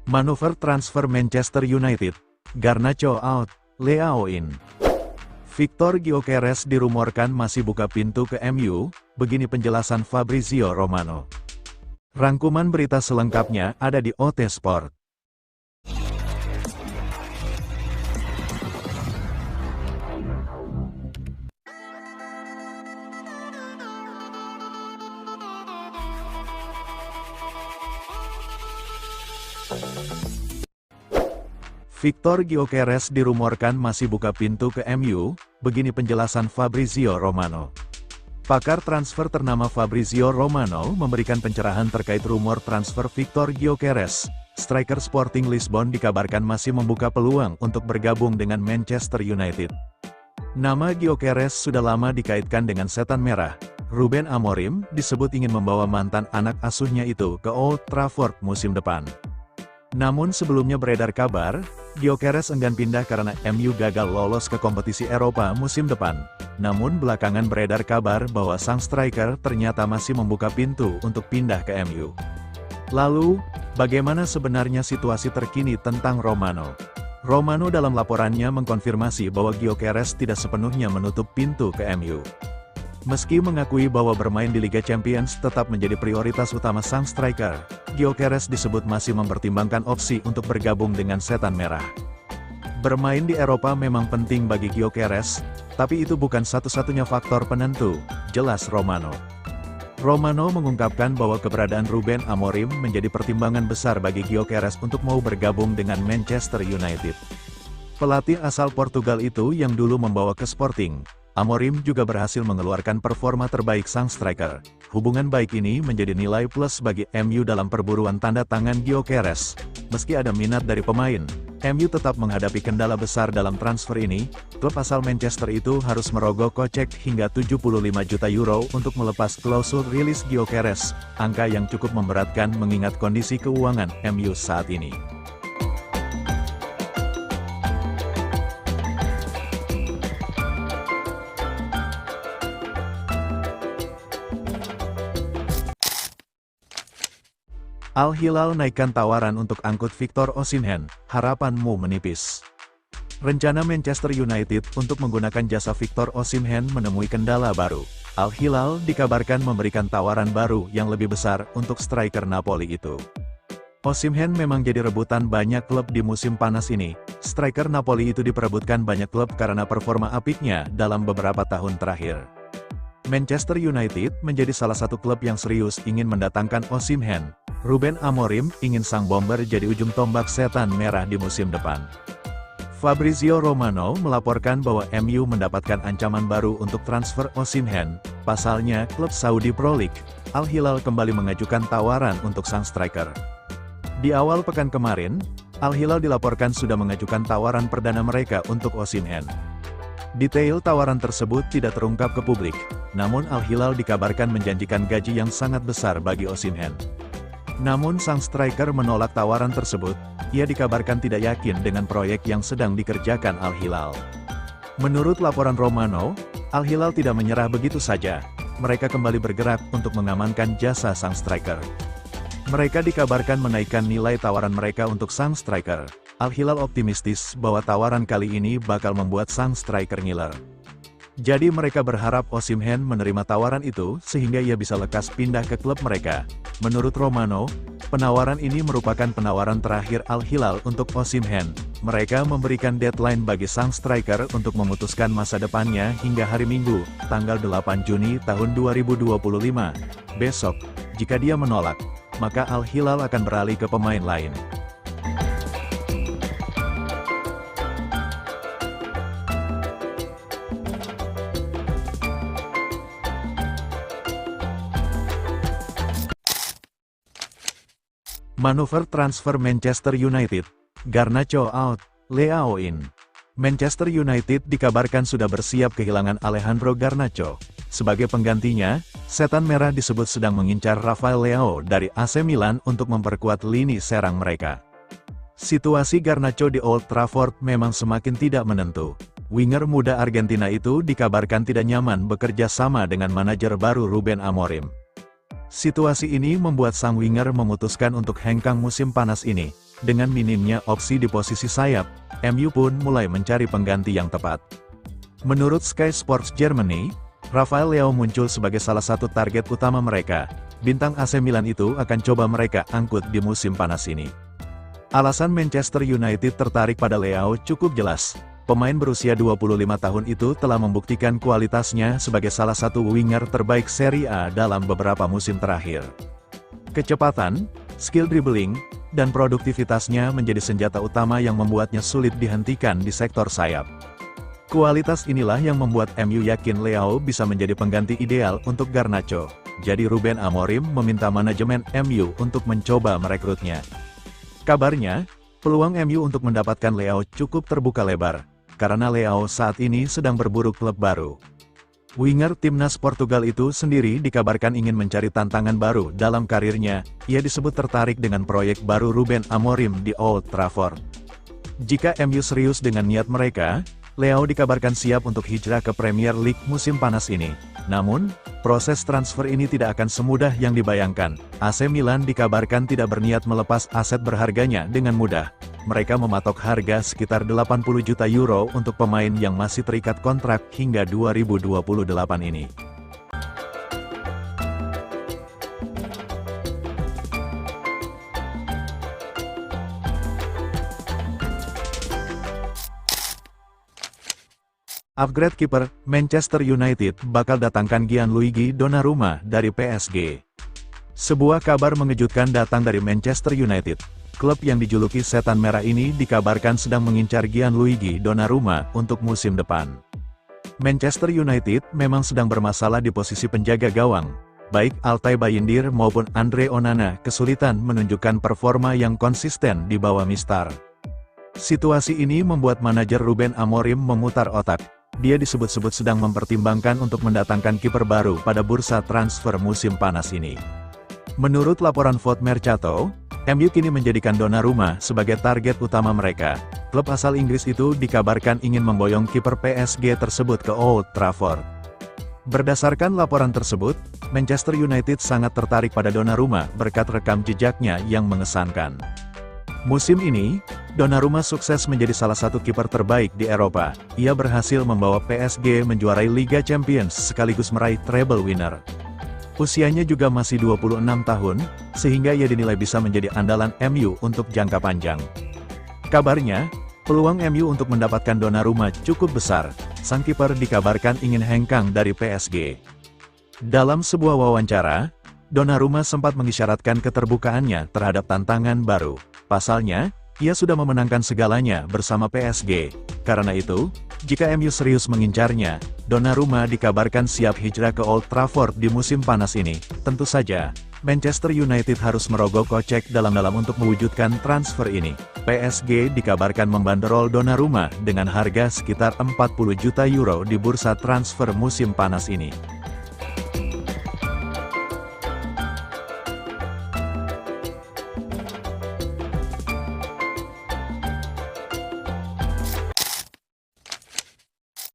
Manuver transfer Manchester United. Garnacho out, Leao in. Victor Gyökeres dirumorkan masih buka pintu ke MU, begini penjelasan Fabrizio Romano. Rangkuman berita selengkapnya ada di OT Sport. Victor Gyökeres dirumorkan masih buka pintu ke MU, begini penjelasan Fabrizio Romano. Pakar transfer ternama Fabrizio Romano memberikan pencerahan terkait rumor transfer Victor Gyökeres. Striker Sporting Lisbon dikabarkan masih membuka peluang untuk bergabung dengan Manchester United. Nama Gyökeres sudah lama dikaitkan dengan setan merah. Ruben Amorim disebut ingin membawa mantan anak asuhnya itu ke Old Trafford musim depan. Namun sebelumnya beredar kabar, Gyökeres enggan pindah karena MU gagal lolos ke kompetisi Eropa musim depan. Namun belakangan beredar kabar bahwa sang striker ternyata masih membuka pintu untuk pindah ke MU. Lalu, bagaimana sebenarnya situasi terkini tentang Romano? Romano dalam laporannya mengkonfirmasi bahwa Gyökeres tidak sepenuhnya menutup pintu ke MU. Meski mengakui bahwa bermain di Liga Champions tetap menjadi prioritas utama sang striker, Gyökeres disebut masih mempertimbangkan opsi untuk bergabung dengan setan merah. Bermain di Eropa memang penting bagi Gyökeres, tapi itu bukan satu-satunya faktor penentu, jelas Romano. Romano mengungkapkan bahwa keberadaan Ruben Amorim menjadi pertimbangan besar bagi Gyökeres untuk mau bergabung dengan Manchester United. Pelatih asal Portugal itu yang dulu membawa ke Sporting, Amorim juga berhasil mengeluarkan performa terbaik sang striker. Hubungan baik ini menjadi nilai plus bagi MU dalam perburuan tanda tangan Gyökeres. Meski ada minat dari pemain, MU tetap menghadapi kendala besar dalam transfer ini. Klub asal Manchester itu harus merogoh kocek hingga 75 juta euro untuk melepas klausul rilis Gyökeres, angka yang cukup memberatkan mengingat kondisi keuangan MU saat ini. Al Hilal naikkan tawaran untuk angkut Victor Osimhen, harapanmu menipis. Rencana Manchester United untuk menggunakan jasa Victor Osimhen menemui kendala baru. Al Hilal dikabarkan memberikan tawaran baru yang lebih besar untuk striker Napoli itu. Osimhen memang jadi rebutan banyak klub di musim panas ini. Striker Napoli itu diperebutkan banyak klub karena performa apiknya dalam beberapa tahun terakhir. Manchester United menjadi salah satu klub yang serius ingin mendatangkan Osimhen. Ruben Amorim ingin sang bomber jadi ujung tombak setan merah di musim depan. Fabrizio Romano melaporkan bahwa MU mendapatkan ancaman baru untuk transfer Osimhen. Pasalnya, klub Saudi Pro League, Al Hilal kembali mengajukan tawaran untuk sang striker. Di awal pekan kemarin, Al Hilal dilaporkan sudah mengajukan tawaran perdana mereka untuk Osimhen. Detail tawaran tersebut tidak terungkap ke publik, namun Al Hilal dikabarkan menjanjikan gaji yang sangat besar bagi Osimhen. Namun sang striker menolak tawaran tersebut. Ia dikabarkan tidak yakin dengan proyek yang sedang dikerjakan Al Hilal. Menurut laporan Romano, Al Hilal tidak menyerah begitu saja. Mereka kembali bergerak untuk mengamankan jasa sang striker. Mereka dikabarkan menaikkan nilai tawaran mereka untuk sang striker. Al Hilal optimistis bahwa tawaran kali ini bakal membuat sang striker ngiler. Jadi mereka berharap Osimhen menerima tawaran itu sehingga ia bisa lekas pindah ke klub mereka. Menurut Romano, penawaran ini merupakan penawaran terakhir Al Hilal untuk Osimhen. Mereka memberikan deadline bagi sang striker untuk memutuskan masa depannya hingga hari Minggu, tanggal 8 Juni tahun 2025. Besok, jika dia menolak, maka Al Hilal akan beralih ke pemain lain. Manuver transfer Manchester United. Garnacho out, Leao in. Manchester United dikabarkan sudah bersiap kehilangan Alejandro Garnacho. Sebagai penggantinya, setan merah disebut sedang mengincar Rafael Leao dari AC Milan untuk memperkuat lini serang mereka. Situasi Garnacho di Old Trafford memang semakin tidak menentu. Winger muda Argentina itu dikabarkan tidak nyaman bekerja sama dengan manajer baru Ruben Amorim. Situasi ini membuat sang winger memutuskan untuk hengkang musim panas ini. Dengan minimnya opsi di posisi sayap, MU pun mulai mencari pengganti yang tepat. Menurut Sky Sports Germany, Rafael Leao muncul sebagai salah satu target utama mereka. Bintang AC Milan itu akan coba mereka angkut di musim panas ini. Alasan Manchester United tertarik pada Leao cukup jelas. Pemain berusia 25 tahun itu telah membuktikan kualitasnya sebagai salah satu winger terbaik Serie A dalam beberapa musim terakhir. Kecepatan, skill dribbling, dan produktivitasnya menjadi senjata utama yang membuatnya sulit dihentikan di sektor sayap. Kualitas inilah yang membuat MU yakin Leao bisa menjadi pengganti ideal untuk Garnacho. Jadi Ruben Amorim meminta manajemen MU untuk mencoba merekrutnya. Kabarnya, peluang MU untuk mendapatkan Leao cukup terbuka lebar, karena Leao saat ini sedang berburu klub baru. Winger timnas Portugal itu sendiri dikabarkan ingin mencari tantangan baru dalam karirnya. Ia disebut tertarik dengan proyek baru Ruben Amorim di Old Trafford. Jika MU serius dengan niat mereka, Leao dikabarkan siap untuk hijrah ke Premier League musim panas ini. Namun, proses transfer ini tidak akan semudah yang dibayangkan. AC Milan dikabarkan tidak berniat melepas aset berharganya dengan mudah. Mereka mematok harga sekitar 80 juta euro untuk pemain yang masih terikat kontrak hingga 2028 ini. Upgrade kiper, Manchester United bakal datangkan Gianluigi Donnarumma dari PSG. Sebuah kabar mengejutkan datang dari Manchester United. Klub yang dijuluki Setan Merah ini dikabarkan sedang mengincar Gianluigi Donnarumma untuk musim depan. Manchester United memang sedang bermasalah di posisi penjaga gawang. Baik Altay Bayindir maupun Andre Onana kesulitan menunjukkan performa yang konsisten di bawah Mistar. Situasi ini membuat manajer Ruben Amorim memutar otak. Dia disebut-sebut sedang mempertimbangkan untuk mendatangkan kiper baru pada bursa transfer musim panas ini. Menurut laporan Foot Mercato, MU kini menjadikan Donnarumma sebagai target utama mereka. Klub asal Inggris itu dikabarkan ingin memboyong kiper PSG tersebut ke Old Trafford. Berdasarkan laporan tersebut, Manchester United sangat tertarik pada Donnarumma berkat rekam jejaknya yang mengesankan. Musim ini, Donnarumma sukses menjadi salah satu kiper terbaik di Eropa. Ia berhasil membawa PSG menjuarai Liga Champions sekaligus meraih treble winner. Usianya juga masih 26 tahun, sehingga ia dinilai bisa menjadi andalan MU untuk jangka panjang. Kabarnya, peluang MU untuk mendapatkan Donnarumma cukup besar. Sang kiper dikabarkan ingin hengkang dari PSG. Dalam sebuah wawancara, Donnarumma sempat mengisyaratkan keterbukaannya terhadap tantangan baru. Pasalnya, ia sudah memenangkan segalanya bersama PSG. Karena itu, jika MU serius mengincarnya, Donnarumma dikabarkan siap hijrah ke Old Trafford di musim panas ini. Tentu saja, Manchester United harus merogoh kocek dalam-dalam untuk mewujudkan transfer ini. PSG dikabarkan membanderol Donnarumma dengan harga sekitar 40 juta euro di bursa transfer musim panas ini.